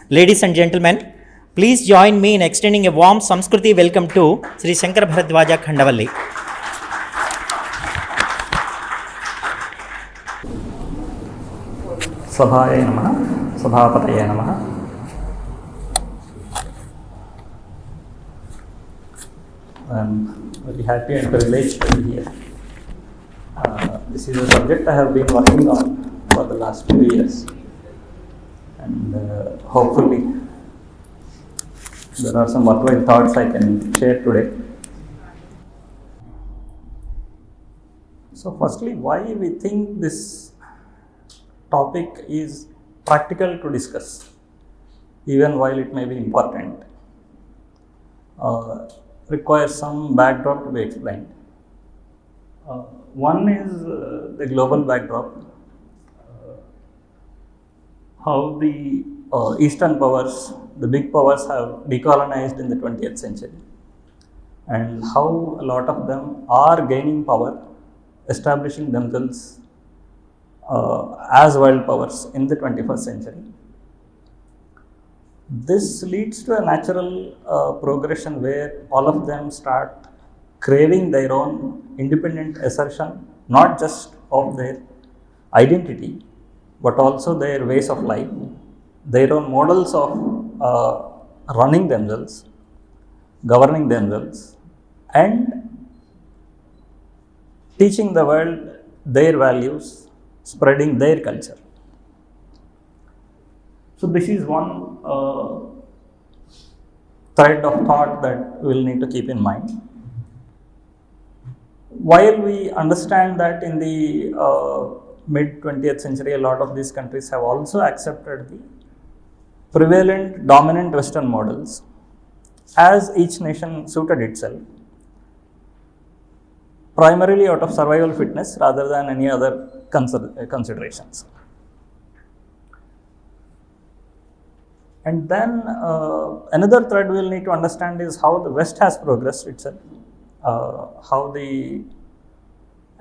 Ladies and gentlemen, please join me in extending a warm Samskruti welcome to Sri Shankara Bharadwaj Khandavalli. Sabhaya Namaha, Sabhapataya Namaha. I'm very happy and privileged to be here. This is a subject I have been working on for the last 2 years, and hopefully there are some worthwhile thoughts I can share today. So firstly, why we think this topic is practical to discuss, even while it may be important, requires some backdrop to be explained. One is the global backdrop, how the Eastern powers, the big powers, have decolonized in the 20th century, and how a lot of them are gaining power, establishing themselves as world powers in the 21st century. This leads to a natural progression where all of them start craving their own independent assertion, not just of their identity, but also their ways of life, their own models of running themselves, governing themselves, and teaching the world their values, spreading their culture. So this is one thread of thought that we will need to keep in mind. While we understand that in the mid 20th century, a lot of these countries have also accepted the prevalent dominant Western models as each nation suited itself, primarily out of survival fitness rather than any other considerations. And then another thread we will need to understand is how the West has progressed itself, how the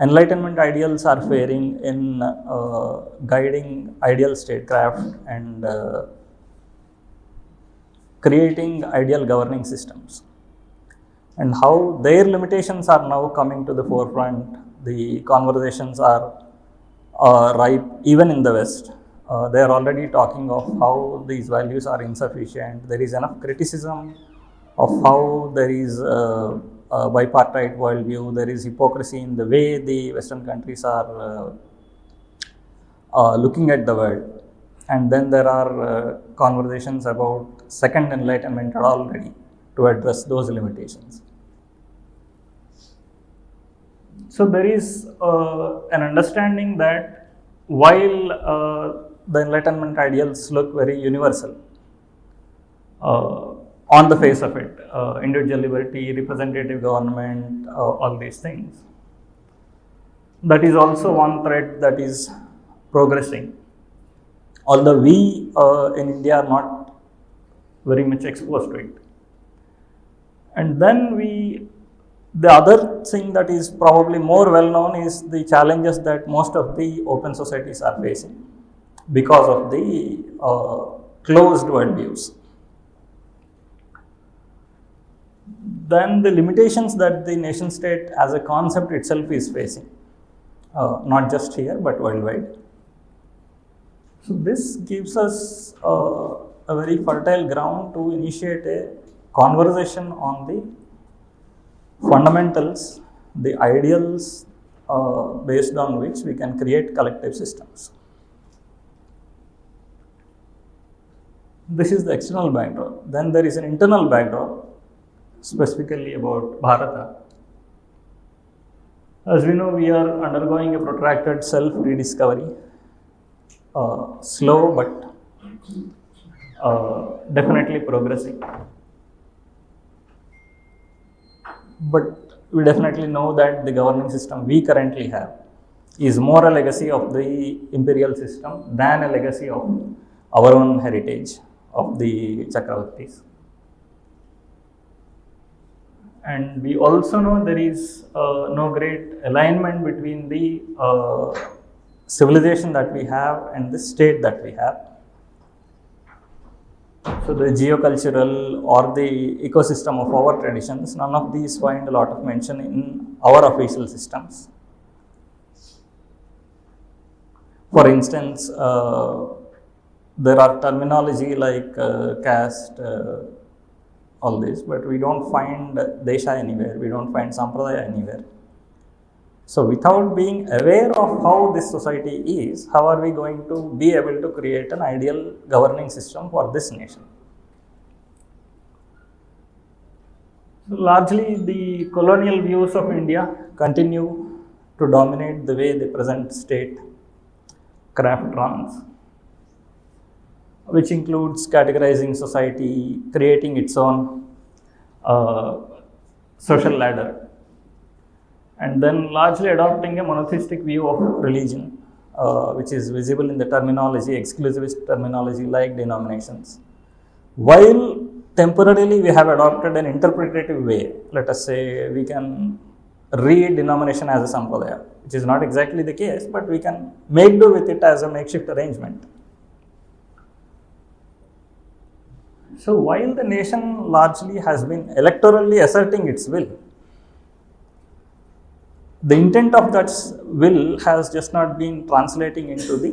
Enlightenment ideals are faring in guiding ideal statecraft and creating ideal governing systems, and how their limitations are now coming to the forefront. The conversations are ripe even in the West. They are already talking of how these values are insufficient. There is enough criticism of how there is a bipartite worldview, there is hypocrisy in the way the Western countries are looking at the world. And then there are conversations about second enlightenment already to address those limitations. So there is an understanding that while the enlightenment ideals look very universal on the face of it, individual liberty, representative government, all these things, that is also one thread that is progressing, although we in India are not very much exposed to it. And then the other thing that is probably more well known is the challenges that most of the open societies are facing because of the closed worldviews. Then the limitations that the nation state as a concept itself is facing, not just here but worldwide. So this gives us a very fertile ground to initiate a conversation on the fundamentals, the ideals based on which we can create collective systems. This is the external backdrop. Then there is an internal backdrop, specifically about Bharata. As we know, we are undergoing a protracted self-rediscovery, slow but definitely progressing. But we definitely know that the governing system we currently have is more a legacy of the imperial system than a legacy of our own heritage of the Chakravartis. And we also know there is no great alignment between the civilization that we have and the state that we have. So the geocultural or the ecosystem of our traditions, none of these find a lot of mention in our official systems. For instance, there are terminology like caste, all this, but we don't find desha anywhere, we don't find sampradaya anywhere. So without being aware of how this society is, how are we going to be able to create an ideal governing system for this nation? So largely the colonial views of India continue to dominate the way the present state craft runs, which includes categorizing society, creating its own social ladder, and then largely adopting a monotheistic view of religion, which is visible in the terminology, exclusivist terminology like denominations. While temporarily we have adopted an interpretative way, let us say we can read denomination as a sampradaya, which is not exactly the case, but we can make do with it as a makeshift arrangement. So while the nation largely has been electorally asserting its will, the intent of that will has just not been translating into the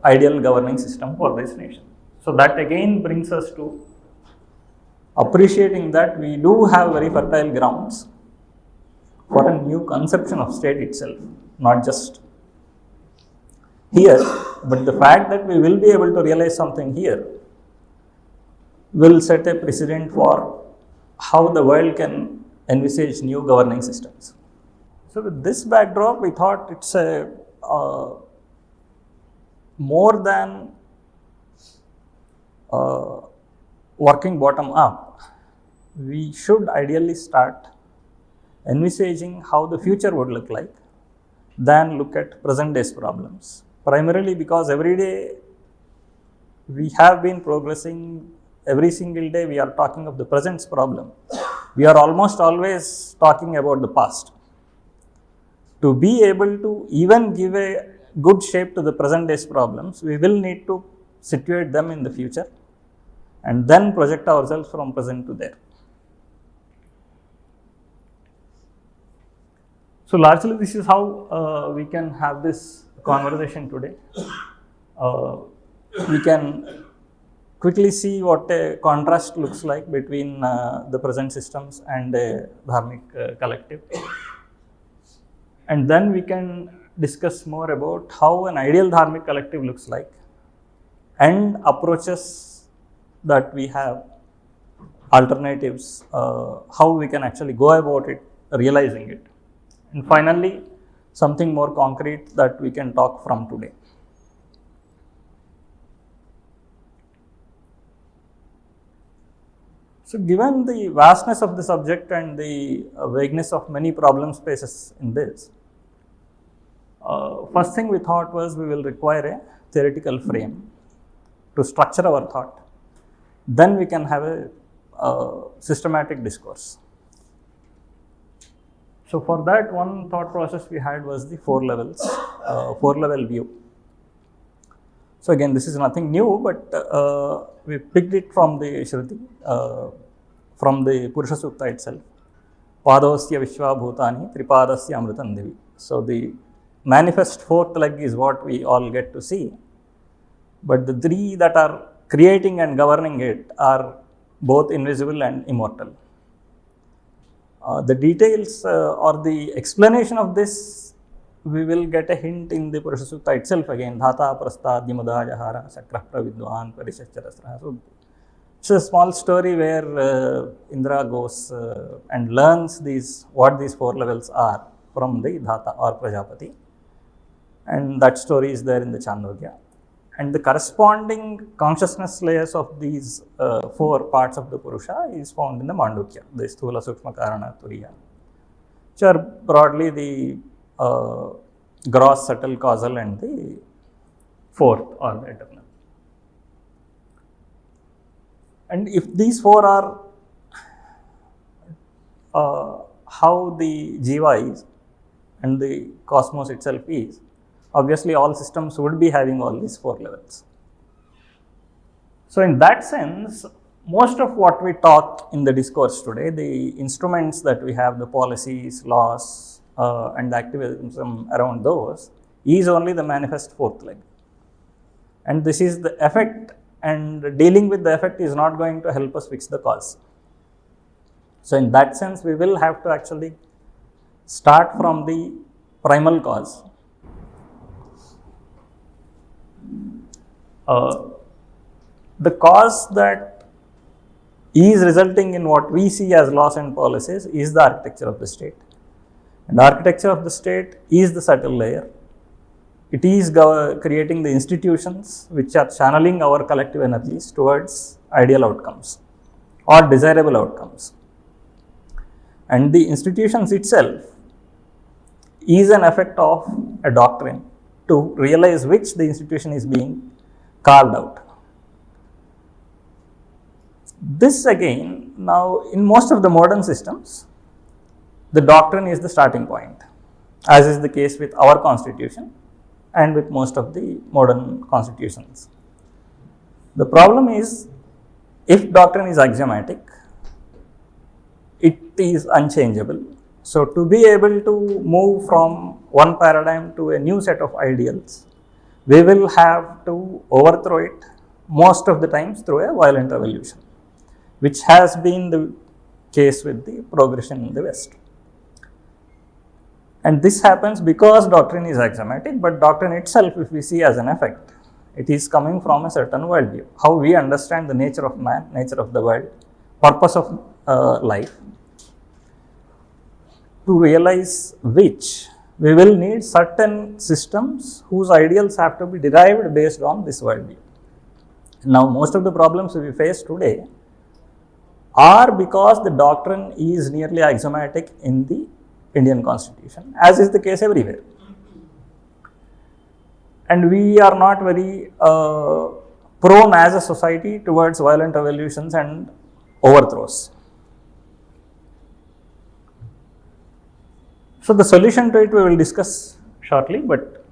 ideal governing system for this nation. So that again brings us to appreciating that we do have very fertile grounds for a new conception of state itself, not just here, but the fact that we will be able to realize something here will set a precedent for how the world can envisage new governing systems. So with this backdrop, we thought it's a more than working bottom up, we should ideally start envisaging how the future would look like than look at present day's problems. Primarily because every day we have been progressing, every single day we are talking of the present's problem. We are almost always talking about the past. To be able to even give a good shape to the present day's problems, we will need to situate them in the future and then project ourselves from present to there. So largely this is how we can have this conversation today. We can quickly see what a contrast looks like between the present systems and a dharmic collective. And then we can discuss more about how an ideal dharmic collective looks like and approaches that we have, alternatives, how we can actually go about it, realizing it. And finally, something more concrete that we can talk from today. So given the vastness of the subject and the vagueness of many problem spaces in this, first thing we thought was we will require a theoretical frame to structure our thought. Then we can have a systematic discourse. So for that, one thought process we had was the four levels, four-level view. So again, this is nothing new, but we picked it from the Shruti, from the Purusha Sukta itself. Padosya Vishwa Bhutani Tripadasya Amritam Divi. So the manifest fourth leg is what we all get to see, but the three that are creating and governing it are both invisible and immortal. The details or the explanation of this, we will get a hint in the Purusha Sukta itself again. Dhata Prastad Yamada Jahara Sakra Pravidwan Parishacharasra. So it's a small story where Indra goes and learns what these four levels are from the Dhata or Prajapati. And that story is there in the Chandogya. And the corresponding consciousness layers of these four parts of the Purusha is found in the Mandukya, the Sthula, Sukshma, Karana, Turiya, which are broadly the gross, subtle, causal and the fourth or the eternal. And if these four are how the Jiva is and the cosmos itself is, obviously all systems would be having all these 4 levels. So in that sense, most of what we talk in the discourse today, the instruments that we have, the policies, laws, and the activism around those, is only the manifest 4th leg. And this is the effect, and dealing with the effect is not going to help us fix the cause. So in that sense, we will have to actually start from the primal cause. The cause that is resulting in what we see as laws and policies is the architecture of the state. And the architecture of the state is the subtle layer. It is creating the institutions which are channeling our collective energies towards ideal outcomes or desirable outcomes. And the institutions itself is an effect of a doctrine to realize which the institution is being carved out. This again, now in most of the modern systems, the doctrine is the starting point, as is the case with our constitution and with most of the modern constitutions. The problem is, if doctrine is axiomatic, it is unchangeable. So to be able to move from one paradigm to a new set of ideals, we will have to overthrow it most of the times through a violent revolution, which has been the case with the progression in the West. And this happens because doctrine is axiomatic, but doctrine itself, if we see as an effect, it is coming from a certain worldview. How we understand the nature of man, nature of the world, purpose of life. To realize which, we will need certain systems whose ideals have to be derived based on this worldview. Now, most of the problems we face today are because the doctrine is nearly axiomatic in the Indian constitution, as is the case everywhere. And we are not very prone as a society towards violent revolutions and overthrows. So the solution to it we will discuss shortly, but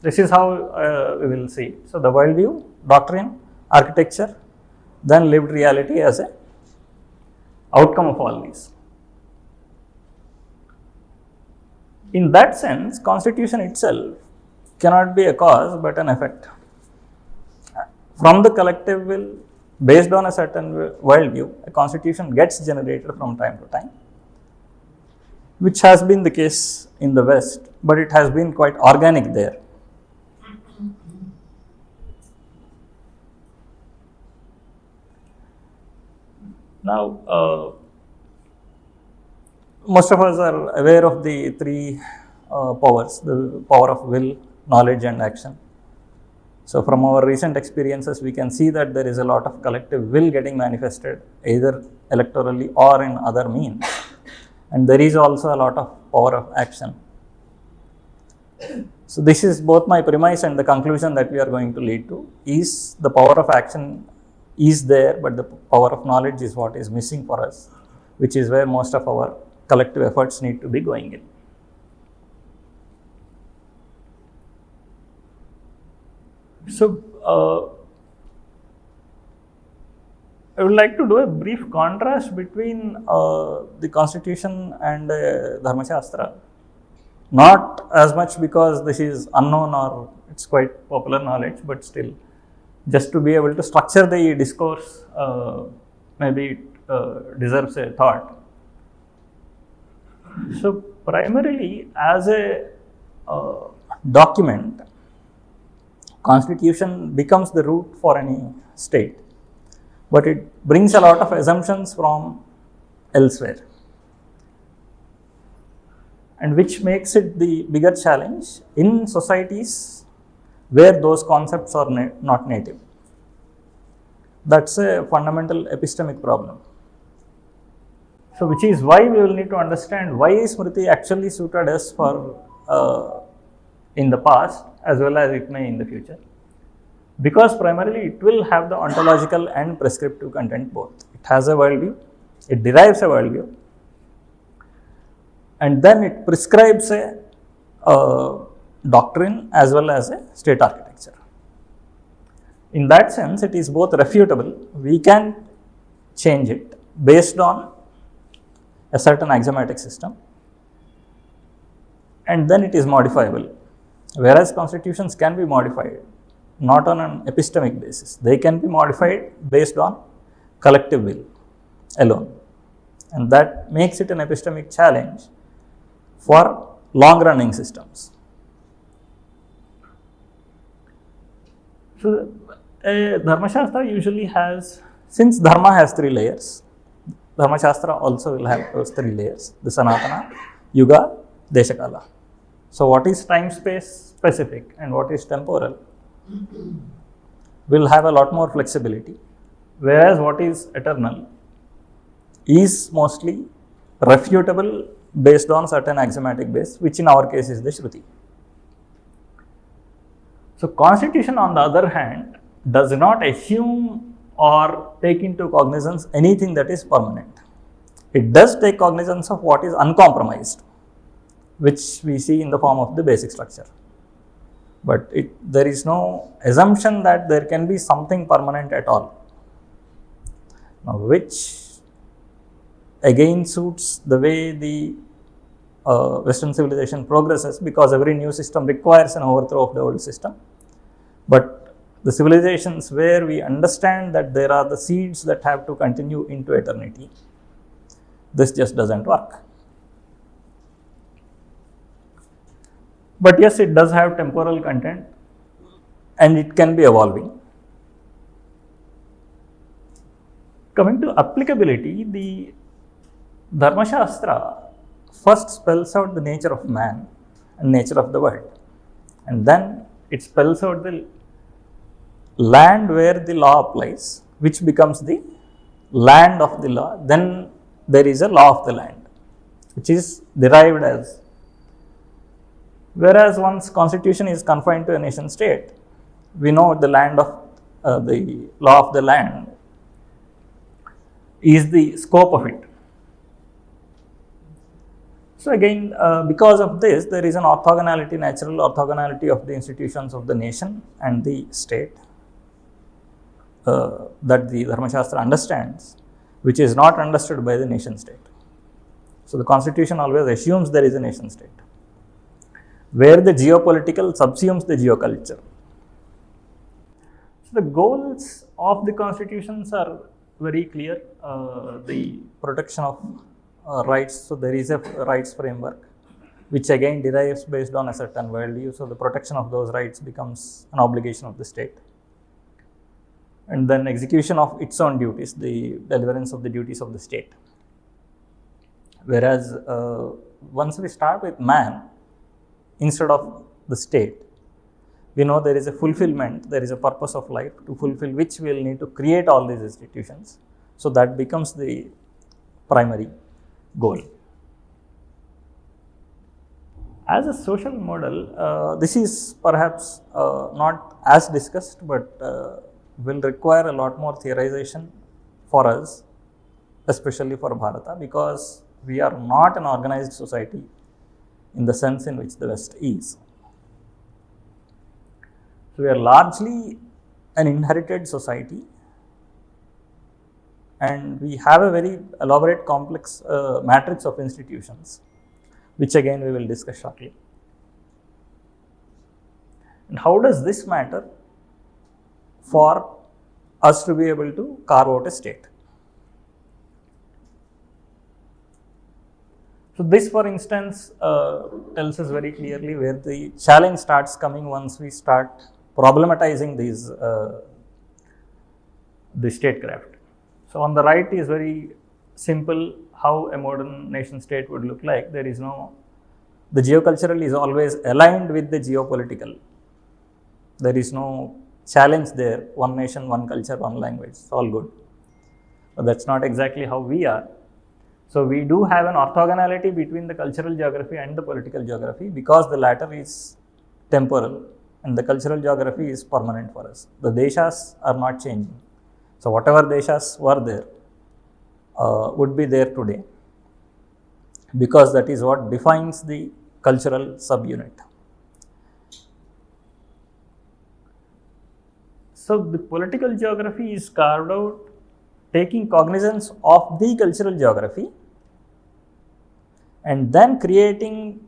this is how we will see. So the worldview, doctrine, architecture, then lived reality as a outcome of all these. In that sense, constitution itself cannot be a cause but an effect. From the collective will, based on a certain worldview, a constitution gets generated from time to time, which has been the case in the West, but it has been quite organic there. Now, most of us are aware of the 3 powers, the power of will, knowledge and action. So from our recent experiences, we can see that there is a lot of collective will getting manifested either electorally or in other means. And there is also a lot of power of action. So this is both my premise and the conclusion that we are going to lead to is the power of action is there, but the power of knowledge is what is missing for us, which is where most of our collective efforts need to be going in. So, I would like to do a brief contrast between the constitution and Dharma Shastra. Not as much because this is unknown or it's quite popular knowledge, but still, just to be able to structure the discourse, maybe it deserves a thought. So, primarily as a document, constitution becomes the root for any state, but it brings a lot of assumptions from elsewhere, and which makes it the bigger challenge in societies where those concepts are not native. That's a fundamental epistemic problem. So, which is why we will need to understand why Smriti actually suited us for in the past as well as it may in the future. Because primarily it will have the ontological and prescriptive content both. It has a worldview, it derives a worldview, and then it prescribes a doctrine as well as a state architecture. In that sense, it is both refutable, we can change it based on a certain axiomatic system, and then it is modifiable. Whereas constitutions can be modified not on an epistemic basis, they can be modified based on collective will alone, and that makes it an epistemic challenge for long running systems. So, a Dharma Shastra usually has, since Dharma has 3 layers, Dharma Shastra also will have those 3 layers, the Sanatana, Yuga, Deshakala. So, what is time space specific and what is temporal will have a lot more flexibility, whereas what is eternal is mostly refutable based on certain axiomatic base, which in our case is the Shruti. So, constitution on the other hand does not assume or take into cognizance anything that is permanent. It does take cognizance of what is uncompromised, which we see in the form of the basic structure. But there is no assumption that there can be something permanent at all. Now, which again suits the way the Western civilization progresses, because every new system requires an overthrow of the old system. But the civilizations where we understand that there are the seeds that have to continue into eternity, this just doesn't work. But yes, it does have temporal content and it can be evolving. Coming to applicability, the Dharma Shastra first spells out the nature of man and nature of the world, and then it spells out the land where the law applies, which becomes the land of the law. Then there is a law of the land, which is derived as, whereas once constitution is confined to a nation state, we know the land of the law of the land is the scope of it. So again, because of this, there is an orthogonality, natural orthogonality of the institutions of the nation and the state that the Dharma Shastra understands, which is not understood by the nation state. So the constitution always assumes there is a nation state, where the geopolitical subsumes the geoculture. So the goals of the constitutions are very clear. The protection of rights, so there is a rights framework, which again derives based on a certain worldview. So the protection of those rights becomes an obligation of the state. And then execution of its own duties, the deliverance of the duties of the state. Whereas once we start with man instead of the state, we know there is a fulfillment, there is a purpose of life to fulfill which we will need to create all these institutions. So that becomes the primary goal. As a social model, this is perhaps not as discussed, but will require a lot more theorization for us, especially for Bharata, because we are not an organized society in the sense in which the West is. So we are largely an inherited society, and we have a very elaborate, complex matrix of institutions, which again we will discuss shortly. And how does this matter for us to be able to carve out a state? So this, for instance, tells us very clearly where the challenge starts coming once we start problematizing these the statecraft. So on the right is very simple how a modern nation state would look like. There is no, the geocultural is always aligned with the geopolitical. There is no challenge there, one nation, one culture, one language, it's all good. But that's not exactly how we are. So we do have an orthogonality between the cultural geography and the political geography, because the latter is temporal and the cultural geography is permanent for us. The deshas are not changing. So whatever deshas were there would be there today. because that is what defines the cultural subunit. So the political geography is carved out taking cognizance of the cultural geography and then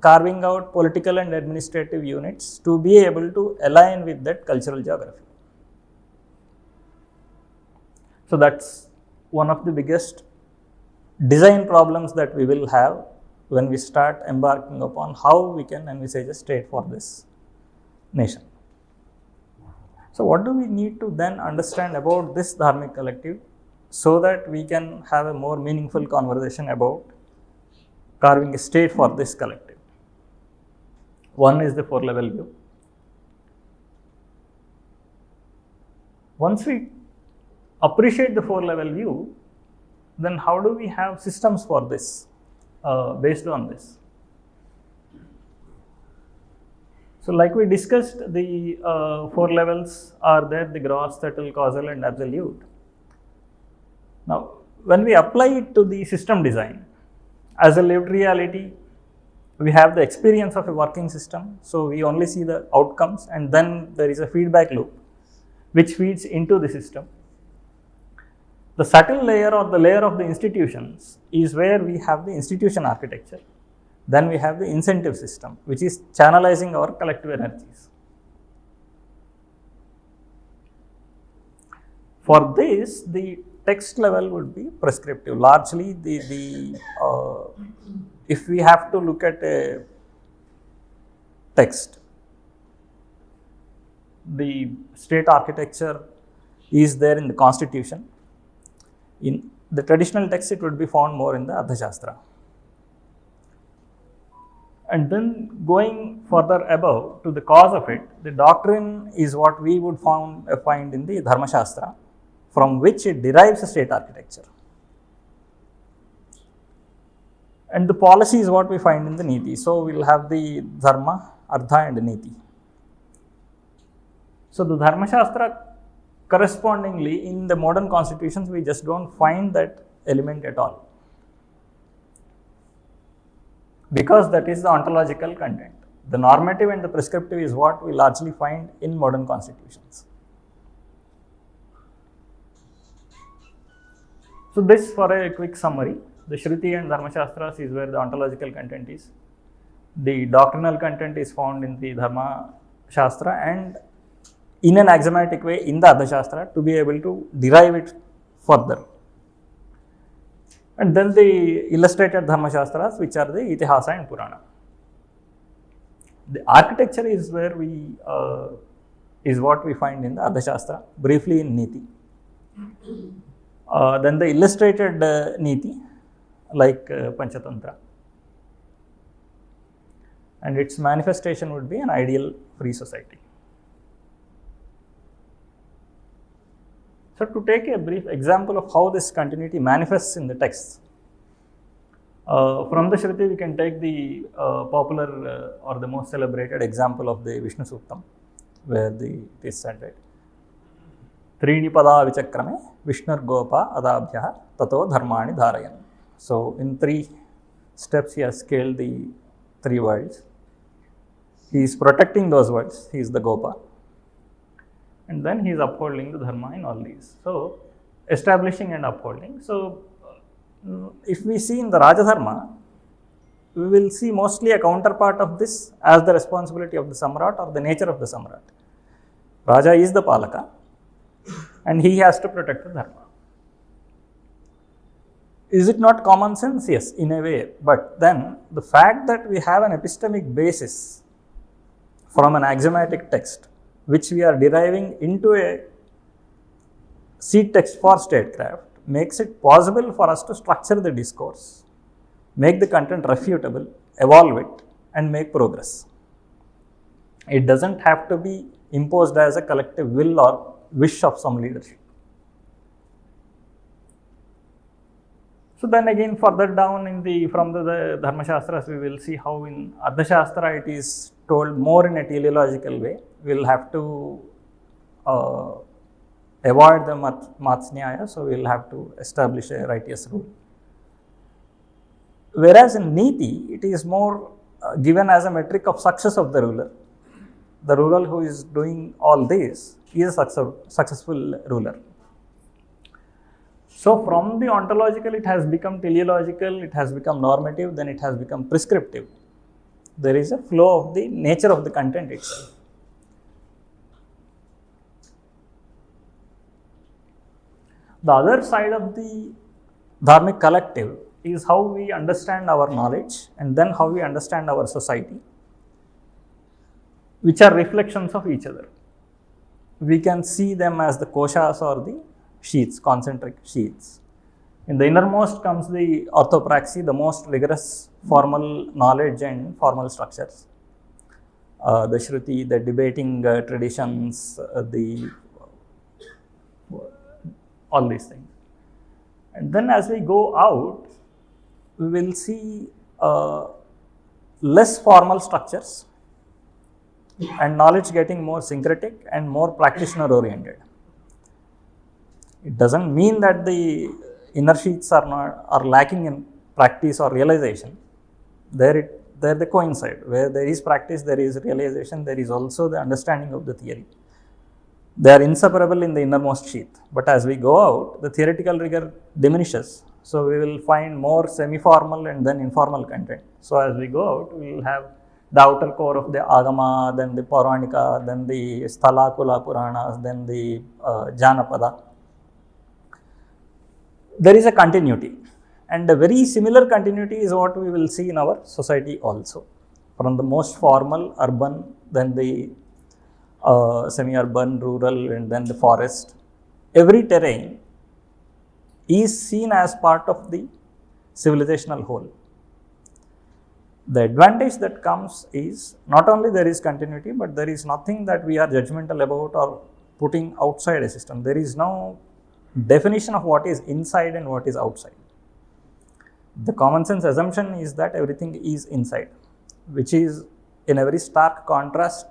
carving out political and administrative units to be able to align with that cultural geography. So that's one of the biggest design problems that we will have when we start embarking upon how we can envisage a state for this nation. So what do we need to then understand about this dharmic collective so that we can have a more meaningful conversation about carving a state for this collective? One is the four-level view. Once we appreciate the four-level view, then how do we have systems for this based on this? So like we discussed, the four levels are there: the gross, subtle, causal and absolute. Now when we apply it to the system design as a lived reality, we have the experience of a working system, so we only see the outcomes, and then there is a feedback loop which feeds into the system. The subtle layer or the layer of the institutions is where we have the institution architecture. Then we have the incentive system, which is channelizing our collective energies. For this, the text level would be prescriptive. Largely, if we have to look at a text, the state architecture is there in the constitution. In the traditional text, it would be found more in the Arthashastra. And then going further above to the cause of it, the doctrine is what we would find in the Dharma Shastra, from which it derives a state architecture. And the policy is what we find in the Niti. So we will have the Dharma, Artha and Niti. So the Dharma Shastra, correspondingly, in the modern constitutions, we just don't find that element at all, because that is the ontological content. The normative and the prescriptive is what we largely find in modern constitutions. So this, for a quick summary, the Shruti and Dharma Shastras is where the ontological content is. The doctrinal content is found in the Dharma Shastra and in an axiomatic way in the Arthashastra to be able to derive it further. And then the illustrated Dharma Shastras, which are the Itihasa and Purana. The architecture is where is what we find in the Arthashastra, briefly in Niti. Then the illustrated Niti, like Panchatantra. And its manifestation would be an ideal free society. So to take a brief example of how this continuity manifests in the text, from the Shruti we can take the popular or the most celebrated example of the Vishnu Suktam, where it is said, right? Trini pada vichakrame Vishnu Gopa adabhya tato dharmani dharayan. So in 3 steps he has scaled the 3 worlds. He is protecting those worlds, he is the Gopa. And then he is upholding the dharma in all these. So, establishing and upholding. So, if we see in the Raja Dharma, we will see mostly a counterpart of this as the responsibility of the Samrat or the nature of the Samrat. Raja is the Palaka and he has to protect the Dharma. Is it not common sense? Yes, in a way. But then the fact that we have an epistemic basis from an axiomatic text, which we are deriving into a seed text for statecraft, makes it possible for us to structure the discourse, make the content refutable, evolve it, and make progress. It doesn't have to be imposed as a collective will or wish of some leadership. So then again, further down from the Dharma Shastras, we will see how in Arthashastra it is told more in a teleological way. We will have to avoid the Matsnyaya, so we will have to establish a righteous rule. Whereas in Niti, it is more given as a metric of success of the ruler. The ruler who is doing all this is a successful ruler. So, from the ontological, it has become teleological, it has become normative, then it has become prescriptive. There is a flow of the nature of the content itself. The other side of the Dharmic collective is how we understand our knowledge and then how we understand our society, which are reflections of each other. We can see them as the koshas or the sheaths, concentric sheaths. In the innermost comes the orthopraxy, the most rigorous formal knowledge and formal structures. The Shruti, the debating traditions, all these things. And then as we go out, we will see less formal structures and knowledge getting more syncretic and more practitioner oriented. It doesn't mean that the inner sheaths are lacking in practice or realization. There they coincide. Where there is practice, there is realization, there is also the understanding of the theory. They are inseparable in the innermost sheath. But as we go out, the theoretical rigor diminishes. So we will find more semi-formal and then informal content. So as we go out, we will have the outer core of the Agama, then the Pauranika, then the Sthalakula Puranas, then the Janapada. There is a continuity, and a very similar continuity is what we will see in our society also. From the most formal, urban, then the semi-urban, rural, and then the forest. Every terrain is seen as part of the civilizational whole. The advantage that comes is not only there is continuity, but there is nothing that we are judgmental about or putting outside a system. There is no definition of what is inside and what is outside. The common sense assumption is that everything is inside, which is in a very stark contrast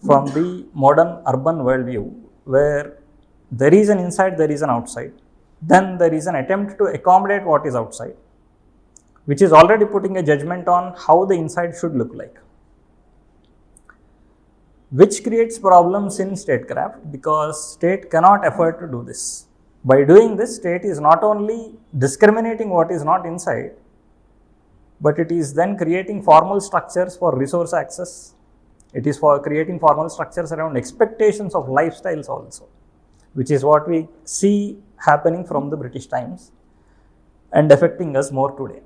from the modern urban worldview, where there is an inside, there is an outside. Then there is an attempt to accommodate what is outside, which is already putting a judgment on how the inside should look like, which creates problems in statecraft because state cannot afford to do this. By doing this, state is not only discriminating what is not inside, but it is then creating formal structures for resource access. It is for creating formal structures around expectations of lifestyles also, which is what we see happening from the British times and affecting us more today.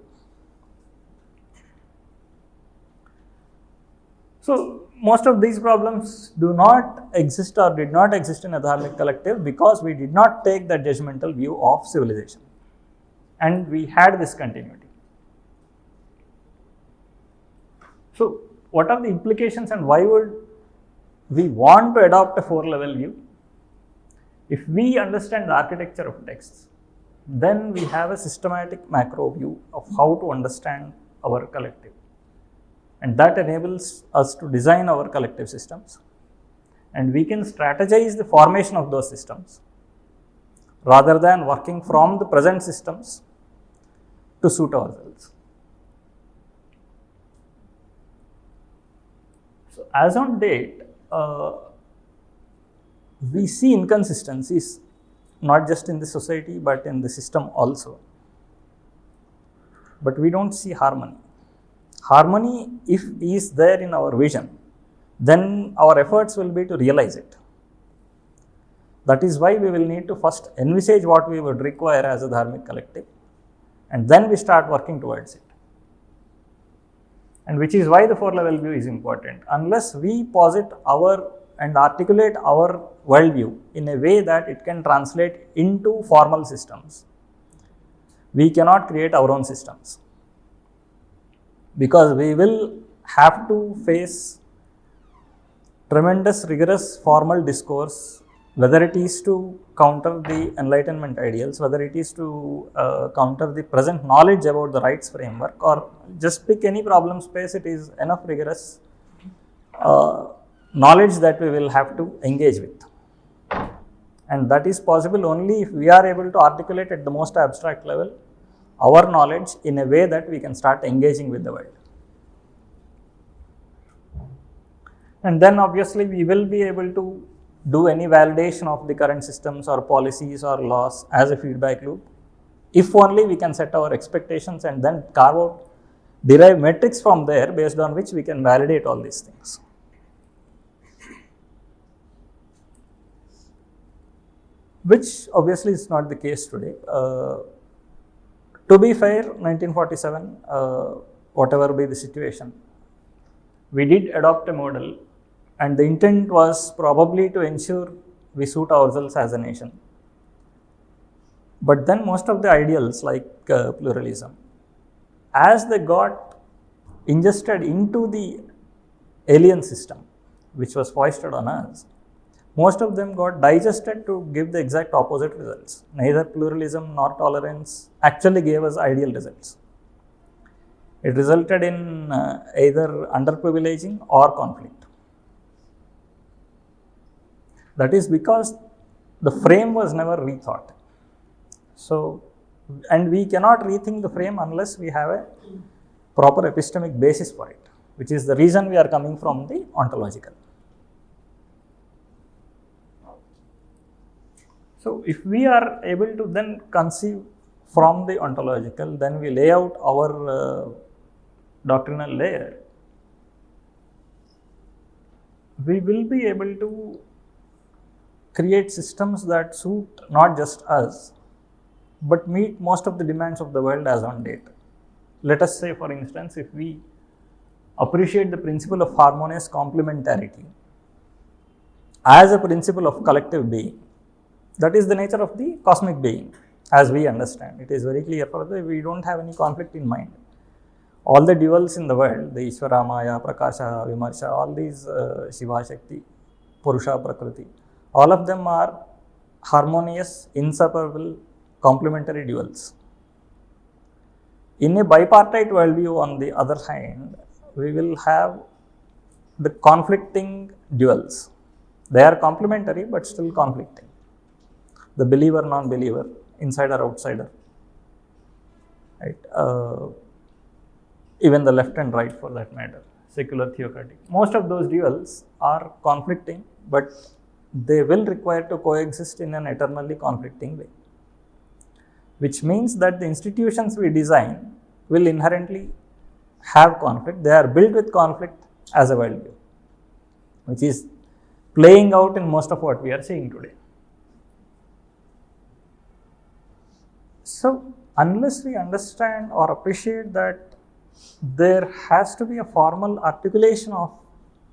So, most of these problems do not exist or did not exist in a Dharmic collective because we did not take the judgmental view of civilization, and we had this continuity. So, what are the implications and why would we want to adopt a 4-level view? If we understand the architecture of texts, then we have a systematic macro view of how to understand our collective. And that enables us to design our collective systems, and we can strategize the formation of those systems rather than working from the present systems to suit ourselves. So, as on date, we see inconsistencies not just in the society but in the system also, but we don't see harmony. Harmony, if is there in our vision, then our efforts will be to realize it. That is why we will need to first envisage what we would require as a Dharmic collective, and then we start working towards it. And which is why the 4-level view is important. Unless we posit our and articulate our worldview in a way that it can translate into formal systems, we cannot create our own systems. Because we will have to face tremendous rigorous formal discourse, whether it is to counter the Enlightenment ideals, whether it is to counter the present knowledge about the rights framework, or just pick any problem space, it is enough rigorous knowledge that we will have to engage with. And that is possible only if we are able to articulate at the most abstract level our knowledge in a way that we can start engaging with the world. And then obviously we will be able to do any validation of the current systems or policies or laws as a feedback loop, if only we can set our expectations and then derive metrics from there based on which we can validate all these things. Which obviously is not the case today. To be fair, 1947, whatever be the situation, we did adopt a model, and the intent was probably to ensure we suit ourselves as a nation. But then most of the ideals like pluralism, as they got ingested into the alien system, which was foisted on us, most of them got digested to give the exact opposite results. Neither pluralism nor tolerance actually gave us ideal results. It resulted in either underprivileging or conflict. That is because the frame was never rethought. So, and we cannot rethink the frame unless we have a proper epistemic basis for it, which is the reason we are coming from the ontological. So, if we are able to then conceive from the ontological, then we lay out our doctrinal layer, we will be able to create systems that suit not just us, but meet most of the demands of the world as on date. Let us say, for instance, if we appreciate the principle of harmonious complementarity as a principle of collective being, that is the nature of the cosmic being as we understand. It is very clear for us, we don't have any conflict in mind. All the duals in the world, the Ishvara, Maya, Prakasha, Vimarsha, all these Shiva, Shakti, Purusha, Prakriti, all of them are harmonious, inseparable, complementary duals. In a bipartite worldview, on the other hand, we will have the conflicting duals. They are complementary but still conflicting. The believer, non-believer, insider, outsider, right? Even the left and right for that matter, secular, theocratic. Most of those duals are conflicting, but they will require to coexist in an eternally conflicting way. Which means that the institutions we design will inherently have conflict. They are built with conflict as a worldview, which is playing out in most of what we are seeing today. So, unless we understand or appreciate that there has to be a formal articulation of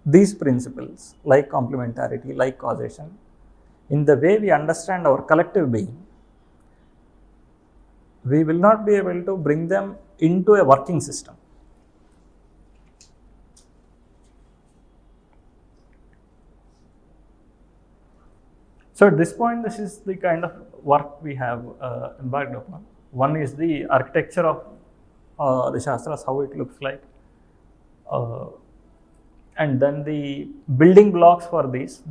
these principles like complementarity, like causation, in the way we understand our collective being, we will not be able to bring them into a working system. So at this point, this is the kind of work we have embarked upon. One is the architecture of the Shastras, how it looks like, and then the building blocks for this,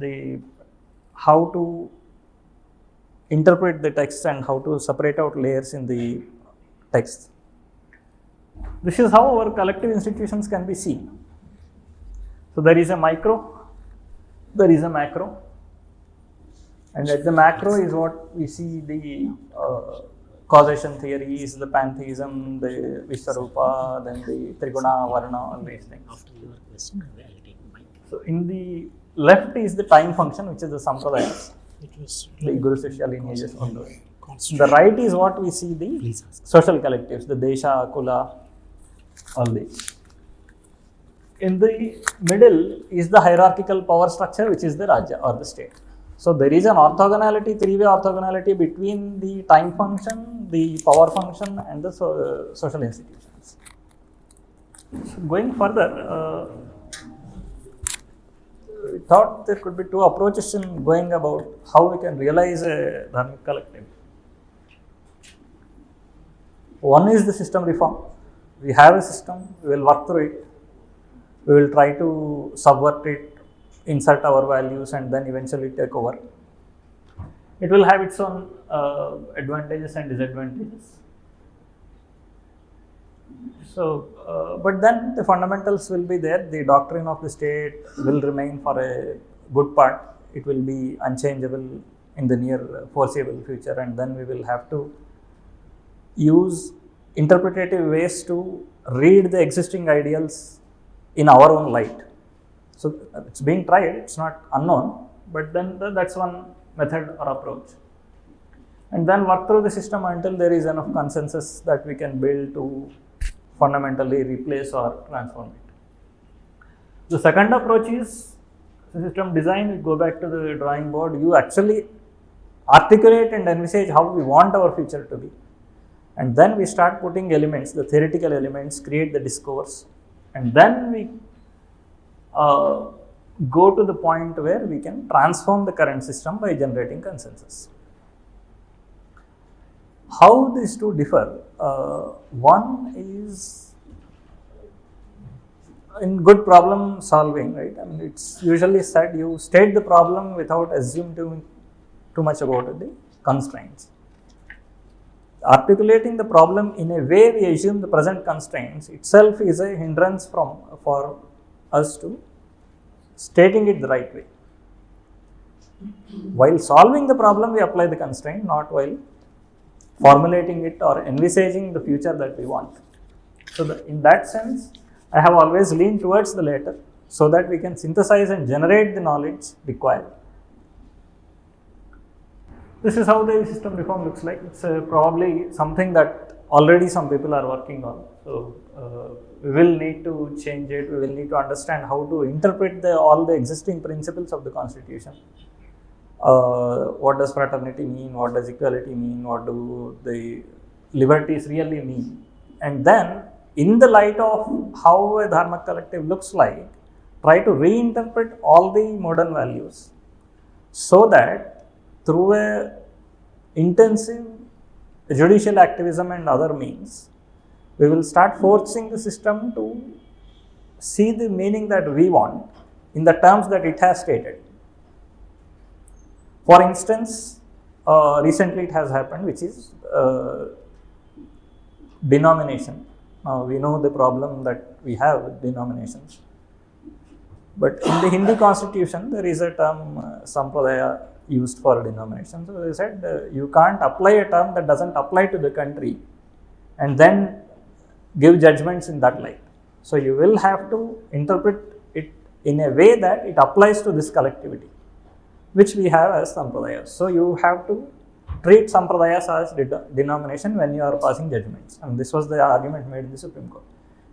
how to interpret the text and how to separate out layers in the text. This is how our collective institutions can be seen. So there is a micro, there is a macro, and at the macro is what we see the causation theories, the pantheism, the Vishwarupa, then the Triguna, Varna, all these things. After your question, I will take mic. So in the left is the time function, which is the Sampradayas, It was the Guru Sishya lineages, all those. constant. The right is what we see the Please ask. social collectives, the Desha, Kula, all these. In the middle is the hierarchical power structure, which is the Rajya or the state. So there is an orthogonality, three-way orthogonality between the time function, the power function, and the social institutions. So going further, we thought there could be two approaches in going about how we can realize a Dharmic collective. One is the system reform. We have a system, we will work through it, we will try to subvert it, insert our values, and then eventually take over. It will have its own advantages and disadvantages. So, but then the fundamentals will be there. The doctrine of the state will remain for a good part. It will be unchangeable in the near foreseeable future, and then we will have to use interpretative ways to read the existing ideals in our own light. So, it's being tried, it's not unknown, but then that's one method or approach. And then work through the system until there is enough consensus that we can build to fundamentally replace or transform it. The second approach is system design. We go back to the drawing board. You actually articulate and envisage how we want our future to be. And then we start putting elements, the theoretical elements, create the discourse, and then we go to the point where we can transform the current system by generating consensus. How these two differ? One is in good problem solving, right? I mean, it's usually said you state the problem without assuming too much about the constraints. Articulating the problem in a way we assume the present constraints itself is a hindrance for us to stating it the right way. While solving the problem, we apply the constraint, not while formulating it or envisaging the future that we want. So, in that sense, I have always leaned towards the latter so that we can synthesize and generate the knowledge required. This is how the system reform looks like. It's probably something that already some people are working on. So, we will need to change it. We will need to understand how to interpret all the existing principles of the Constitution. What does fraternity mean? What does equality mean? What do the liberties really mean? And then, in the light of how a Dharma collective looks like, try to reinterpret all the modern values so that through a intensive judicial activism and other means, we will start forcing the system to see the meaning that we want in the terms that it has stated. For instance, recently it has happened, which is denomination. Now, we know the problem that we have with denominations. But in the Hindu constitution, there is a term, sampradaya, used for denomination. So, they said you can't apply a term that doesn't apply to the country and then give judgments in that light. So, you will have to interpret it in a way that it applies to this collectivity, which we have as sampradayas. So, you have to treat sampradayas as denomination when you are passing judgments, and this was the argument made in the Supreme Court.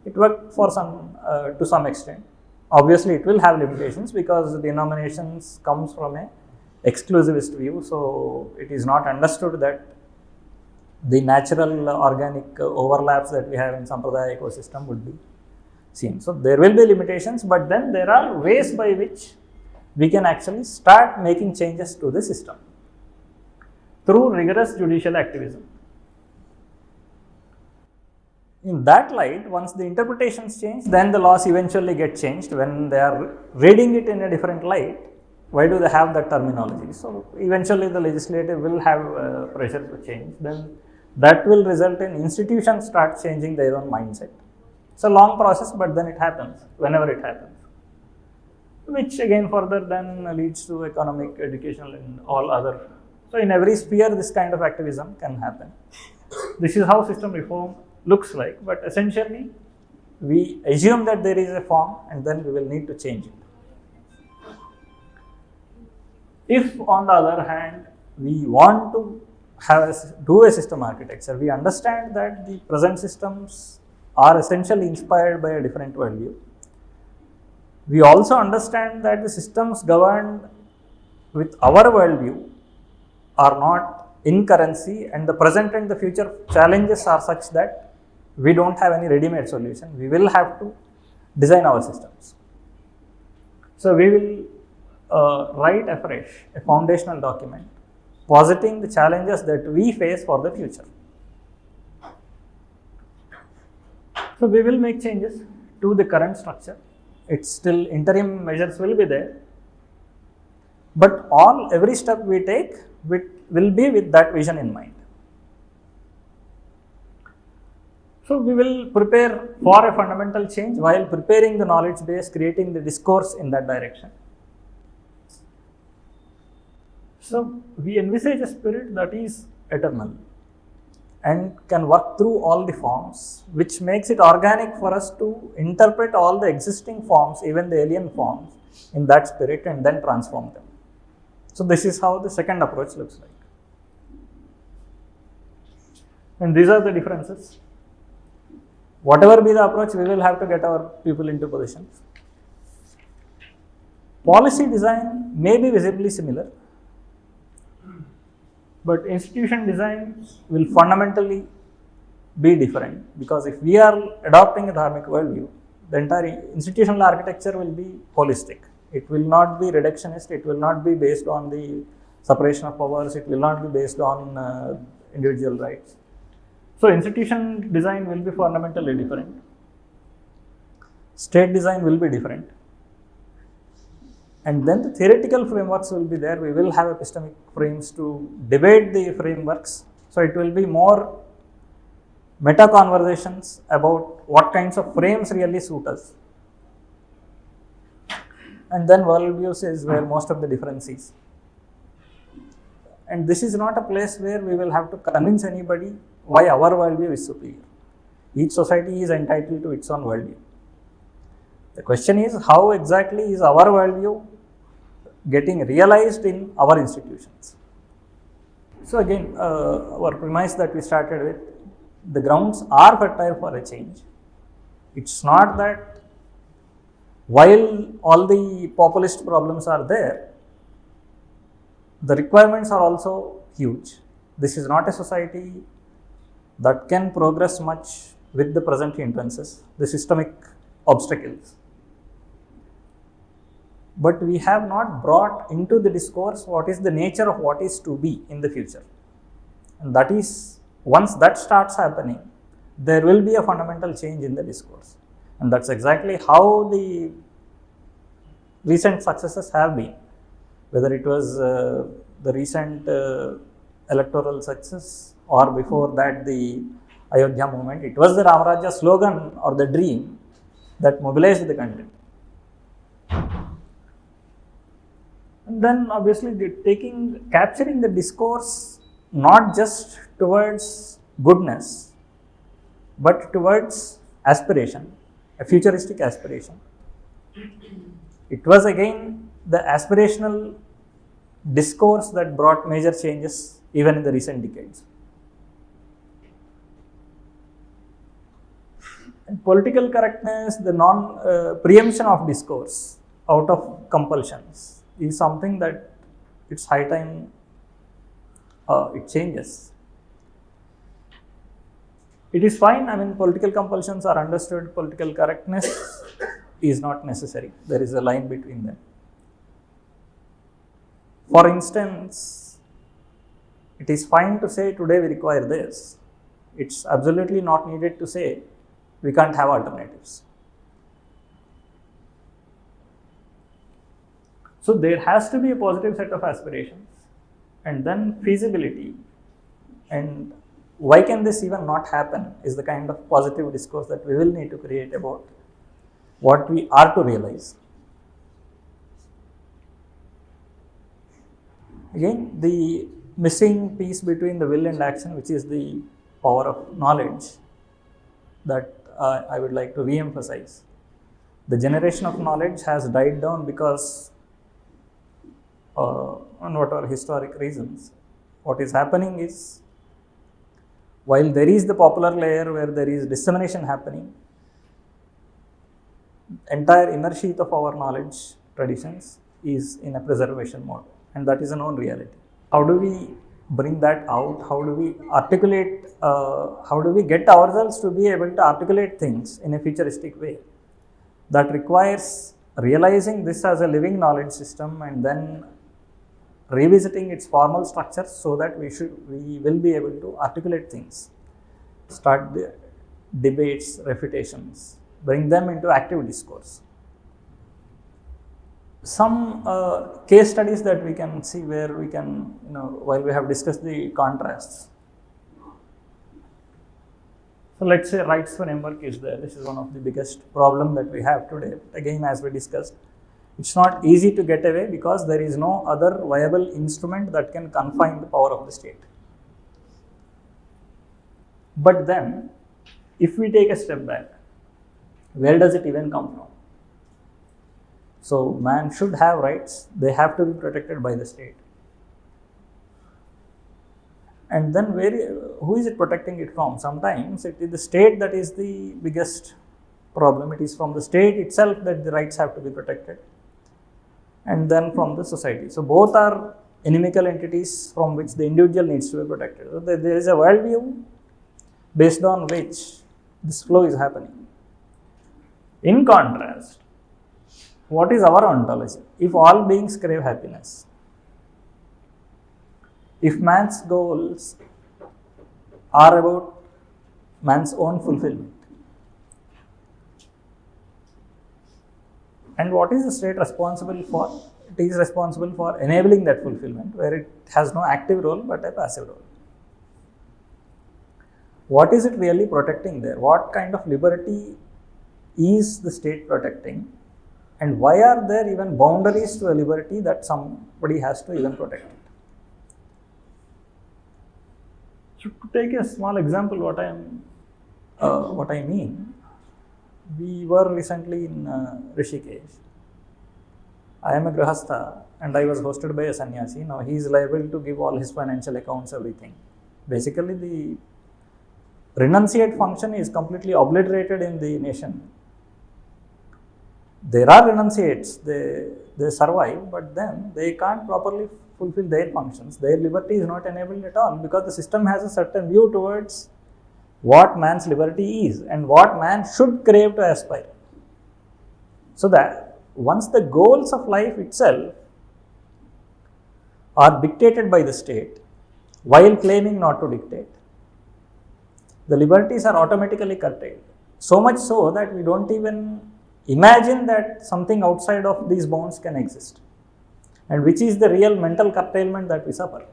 It worked for to some extent. Obviously, it will have limitations because denominations comes from a exclusivist view. So, it is not understood that the natural organic overlaps that we have in sampradaya ecosystem would be seen. So, there will be limitations, but then there are ways by which we can actually start making changes to the system through rigorous judicial activism. In that light, once the interpretations change, then the laws eventually get changed. When they are reading it in a different light, why do they have that terminology? So, eventually the legislative will have pressure to change. Then that will result in institutions start changing their own mindset. It's a long process, but then it happens whenever it happens, which again further then leads to economic, educational and all other. So, in every sphere this kind of activism can happen. This is how system reform looks like, but essentially we assume that there is a form and then we will need to change it. If on the other hand we want to do a system architecture, we understand that the present systems are essentially inspired by a different worldview. We also understand that the systems governed with our worldview are not in currency, and the present and the future challenges are such that we don't have any ready-made solution. We will have to design our systems. So, we will write afresh a foundational document positing the challenges that we face for the future. So, we will make changes to the current structure. It's still interim measures will be there, but every step we take will be with that vision in mind. So we will prepare for a fundamental change while preparing the knowledge base, creating the discourse in that direction. So we envisage a spirit that is eternal and can work through all the forms, which makes it organic for us to interpret all the existing forms, even the alien forms, in that spirit and then transform them. So this is how the second approach looks like. And these are the differences. Whatever be the approach, we will have to get our people into positions. Policy design may be visibly similar, but institution design will fundamentally be different, because if we are adopting a dharmic worldview, the entire institutional architecture will be holistic. It will not be reductionist, it will not be based on the separation of powers, it will not be based on individual rights. So institution design will be fundamentally different. State design will be different. And then the theoretical frameworks will be there. We will have epistemic frames to debate the frameworks. So it will be more meta conversations about what kinds of frames really suit us. And then worldviews is where most of the difference is. And this is not a place where we will have to convince anybody why our worldview is superior. Each society is entitled to its own worldview. The question is, how exactly is our worldview getting realized in our institutions? So again, our premise that we started with, the grounds are fertile for a change. It's not that while all the populist problems are there, the requirements are also huge. This is not a society that can progress much with the present hindrances, the systemic obstacles. But we have not brought into the discourse what is the nature of what is to be in the future. And that is, once that starts happening, there will be a fundamental change in the discourse. And that's exactly how the recent successes have been. Whether it was the recent electoral success, or before that the Ayodhya movement, it was the Dharma Rajya slogan or the dream that mobilized the country. And then obviously capturing the discourse not just towards goodness, but towards aspiration, a futuristic aspiration. It was again the aspirational discourse that brought major changes even in the recent decades. And political correctness, the preemption of discourse out of compulsions is something that it's high time it changes. It is fine, I mean, political compulsions are understood, political correctness is not necessary. There is a line between them. For instance, it is fine to say today we require this. It's absolutely not needed to say we can't have alternatives. So there has to be a positive set of aspirations, and then feasibility, and why can this even not happen is the kind of positive discourse that we will need to create about what we are to realize. Again, the missing piece between the will and action, which is the power of knowledge, that I would like to re-emphasize. The generation of knowledge has died down because on what are historic reasons. What is happening is, while there is the popular layer where there is dissemination happening, entire inner sheath of our knowledge traditions is in a preservation mode, and that is a known reality. How do we bring that out? How do we articulate, how do we get ourselves to be able to articulate things in a futuristic way? That requires realizing this as a living knowledge system and then revisiting its formal structures so that we will be able to articulate things, start the debates, refutations, bring them into active discourse. Some case studies that we can see where we can, while we have discussed the contrasts. So let's say rights framework is there. This is one of the biggest problem that we have today. Again, as we discussed, it's not easy to get away because there is no other viable instrument that can confine the power of the state. But then, if we take a step back, where does it even come from? So man should have rights, they have to be protected by the state. And then who is it protecting it from? Sometimes it is the state that is the biggest problem. It is from the state itself that the rights have to be protected, and then from the society. So both are inimical entities from which the individual needs to be protected. So there is a worldview based on which this flow is happening. In contrast, what is our ontology? If all beings crave happiness, if man's goals are about man's own fulfillment, and what is the state responsible for? It is responsible for enabling that fulfillment, where it has no active role but a passive role. What is it really protecting there? What kind of liberty is the state protecting? And why are there even boundaries to a liberty that somebody has to even protect it? So to take a small example, what I mean, we were recently in Rishikesh. I am a grahastha and I was hosted by a sannyasi. Now he is liable to give all his financial accounts, everything. Basically, the renunciate function is completely obliterated in the nation. There are renunciates, they survive, but then they can't properly fulfill their functions. Their liberty is not enabled at all because the system has a certain view towards what man's liberty is and what man should crave to aspire. So that once the goals of life itself are dictated by the state while claiming not to dictate, the liberties are automatically curtailed. So much so that we don't even imagine that something outside of these bounds can exist, and which is the real mental curtailment that we suffer.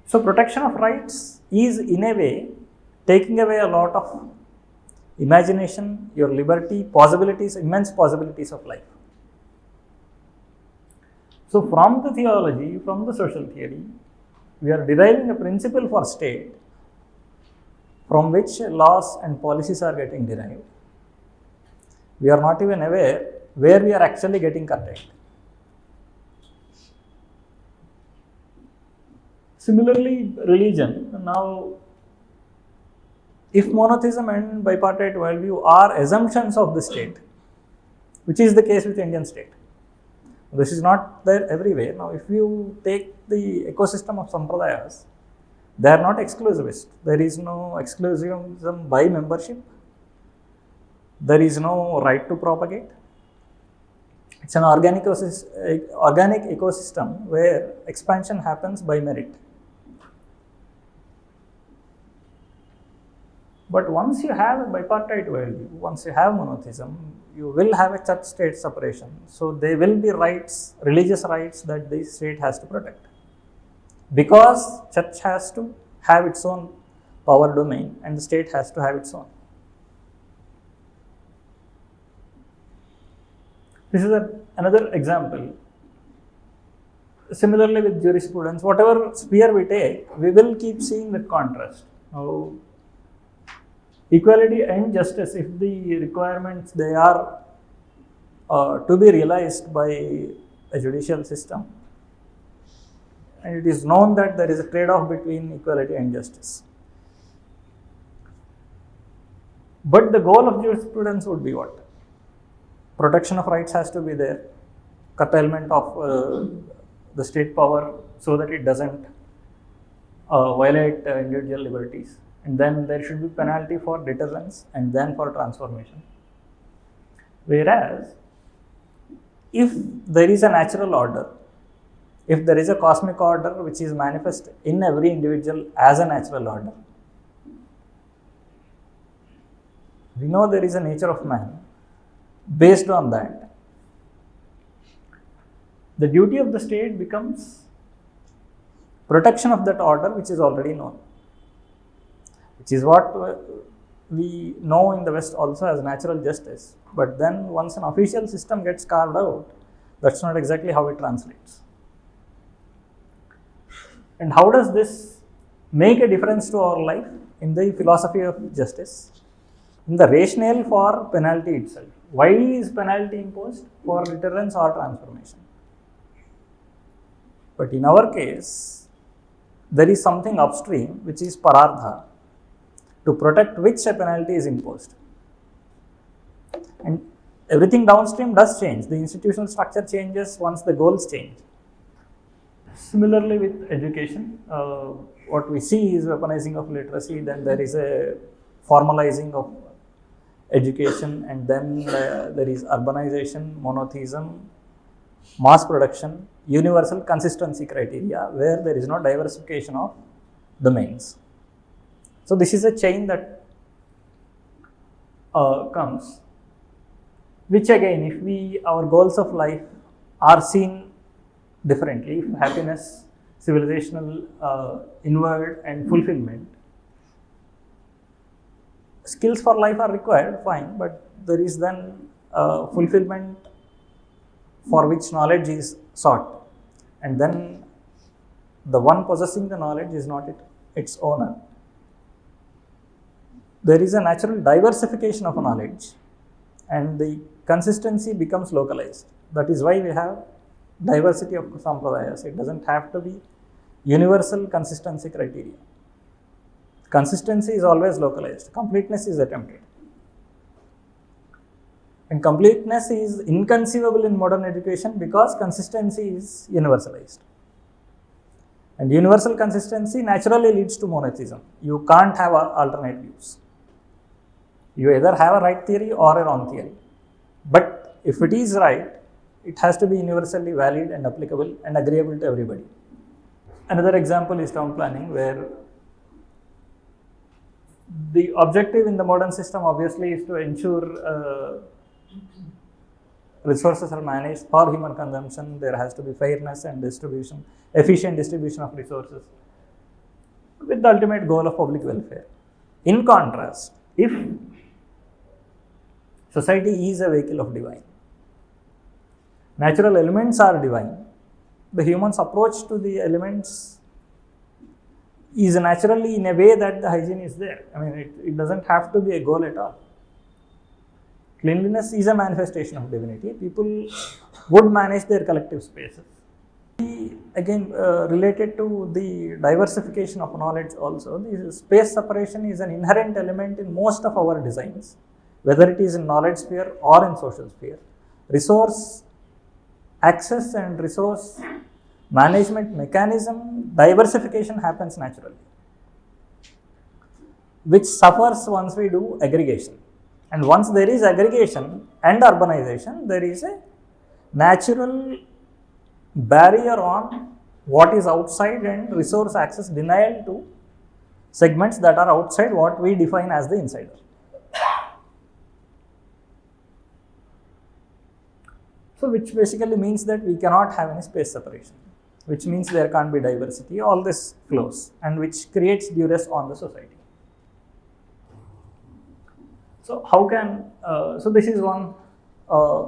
So protection of rights is in a way taking away a lot of imagination, your liberty, possibilities, immense possibilities of life. So from the theology, from the social theory, we are deriving a principle for state from which laws and policies are getting derived. We are not even aware where we are actually getting curtailed. Similarly, religion. Now, if monotheism and bipartite worldview are assumptions of the state, which is the case with Indian state, this is not there everywhere. Now, if you take the ecosystem of sampradayas, they are not exclusivist. There is no exclusivism by membership. There is no right to propagate. It's an organic ecosystem where expansion happens by merit. But once you have a bipartite worldview, once you have monotheism, you will have a church-state separation. So there will be rights, religious rights that the state has to protect. Because church has to have its own power domain and the state has to have its own. This is another example. Similarly with jurisprudence, whatever sphere we take, we will keep seeing that contrast. Now, equality and justice, if the requirements they are to be realized by a judicial system, and it is known that there is a trade-off between equality and justice. But the goal of jurisprudence would be what? Protection of rights has to be there, curtailment of the state power so that it doesn't violate individual liberties, and then there should be penalty for deterrence and then for transformation. Whereas, if there is a natural order, if there is a cosmic order which is manifest in every individual as a natural order, we know there is a nature of man. Based on that, the duty of the state becomes protection of that order which is already known. which is what we know in the West also as natural justice. But then once an official system gets carved out, that's not exactly how it translates. And how does this make a difference to our life in the philosophy of justice? In the rationale for penalty itself. Why is penalty imposed? For deterrence or transformation. But in our case, there is something upstream which is parartha, to protect which a penalty is imposed. And everything downstream does change. The institutional structure changes once the goals change. Similarly with education, what we see is weaponizing of literacy, then there is a formalizing of education, and then there is urbanization, monotheism, mass production, universal consistency criteria, where there is no diversification of domains. So this is a chain that comes, which again, if our goals of life are seen differently, if happiness, civilizational, inward and fulfillment, skills for life are required, fine, but there is then fulfillment for which knowledge is sought, and then the one possessing the knowledge is not its owner. There is a natural diversification of knowledge, and the consistency becomes localized. That is why we have diversity of sampradayas. It doesn't have to be universal consistency criteria. Consistency is always localized. Completeness is attempted. And completeness is inconceivable in modern education because consistency is universalized. And universal consistency naturally leads to monotheism. You can't have alternate views. You either have a right theory or a wrong theory. But if it is right, it has to be universally valid and applicable and agreeable to everybody. Another example is town planning, where the objective in the modern system obviously is to ensure resources are managed for human consumption. There has to be fairness and distribution, efficient distribution of resources, with the ultimate goal of public welfare. In contrast, if society is a vehicle of divine, natural elements are divine, the human's approach to the elements is naturally in a way that the hygiene is there. I mean, it doesn't have to be a goal at all. Cleanliness is a manifestation of divinity. People would manage their collective spaces. Again, related to the diversification of knowledge also, the space separation is an inherent element in most of our designs, whether it is in knowledge sphere or in social sphere. Resource access and resource management mechanism, diversification happens naturally, which suffers once we do aggregation. And once there is aggregation and urbanization, there is a natural barrier on what is outside and resource access denial to segments that are outside what we define as the insider. So which basically means that we cannot have any space separation, which means there can't be diversity. All this flows, and which creates duress on the society. So how can, so this is one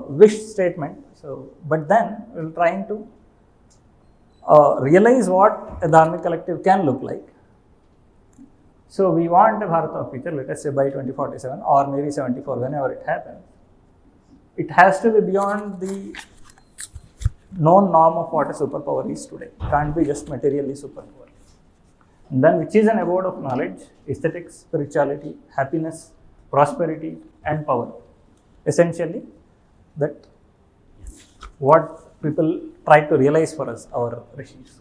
wish statement. So, but then we're trying to realize what a Dharmic collective can look like. So we want a Bharat of future, let us say by 2047 or maybe 74, whenever it happens. It has to be beyond the known norm of what a superpower is today. It can't be just materially superpower. And then which is an abode of knowledge, aesthetics, spirituality, happiness, prosperity and power. Essentially, that what people try to realize for us, our rishis.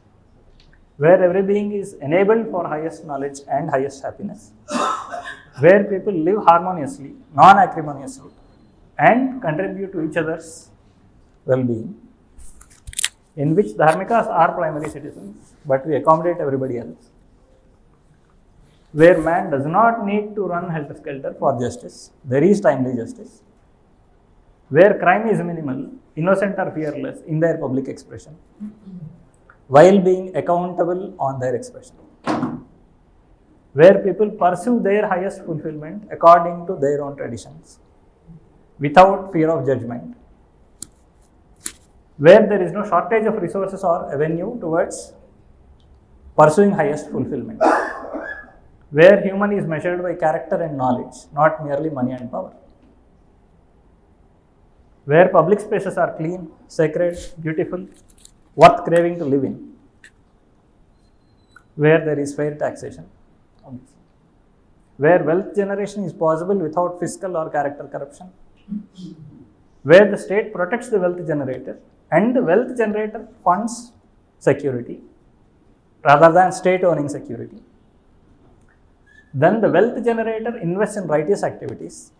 Where every being is enabled for highest knowledge and highest happiness. Where people live harmoniously, non-acrimoniously, and contribute to each other's well-being, in which dharmikas are primary citizens, but we accommodate everybody else, where man does not need to run helter-skelter for justice, there is timely justice, where crime is minimal, innocent are fearless in their public expression, while being accountable on their expression. where people pursue their highest fulfillment according to their own traditions, without fear of judgment, where there is no shortage of resources or avenue towards pursuing highest fulfillment, where human is measured by character and knowledge, not merely money and power, where public spaces are clean, sacred, beautiful, worth craving to live in, where there is fair taxation, where wealth generation is possible without fiscal or character corruption, where the state protects the wealth generator and the wealth generator funds security rather than state owning security. Then the wealth generator invests in righteous activities,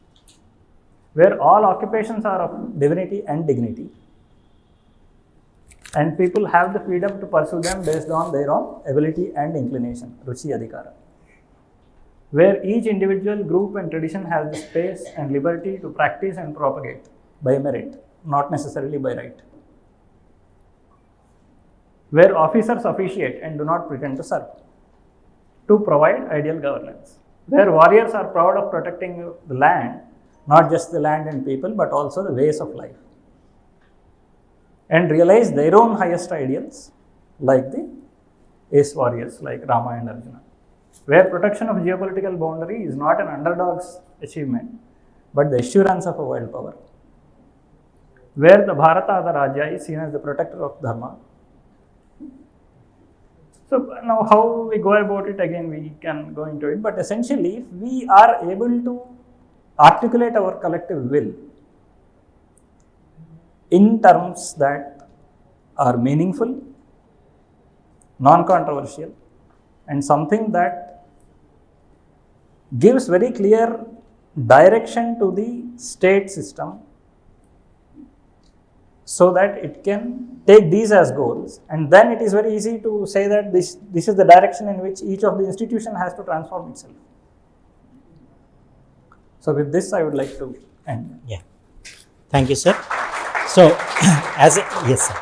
where all occupations are of divinity and dignity, and people have the freedom to pursue them based on their own ability and inclination, ruchi adhikara, where each individual, group and tradition has the space and liberty to practice and propagate by merit, not necessarily by right, where officers officiate and do not pretend to serve, to provide ideal governance, where warriors are proud of protecting the land, not just the land and people, but also the ways of life, and realize their own highest ideals, like the ace warriors like Rama and Arjuna, where protection of geopolitical boundary is not an underdog's achievement, but the assurance of a world power, where the Bharata, the Rajya, is seen as the protector of Dharma. So now how we go about it, again we can go into it, but essentially if we are able to articulate our collective will in terms that are meaningful, non-controversial, and something that gives very clear direction to the state system, so that it can take these as goals, and then it is very easy to say that this is the direction in which each of the institution has to transform itself. So with this I would like to end. Yeah. Thank you, sir. So, yes, sir.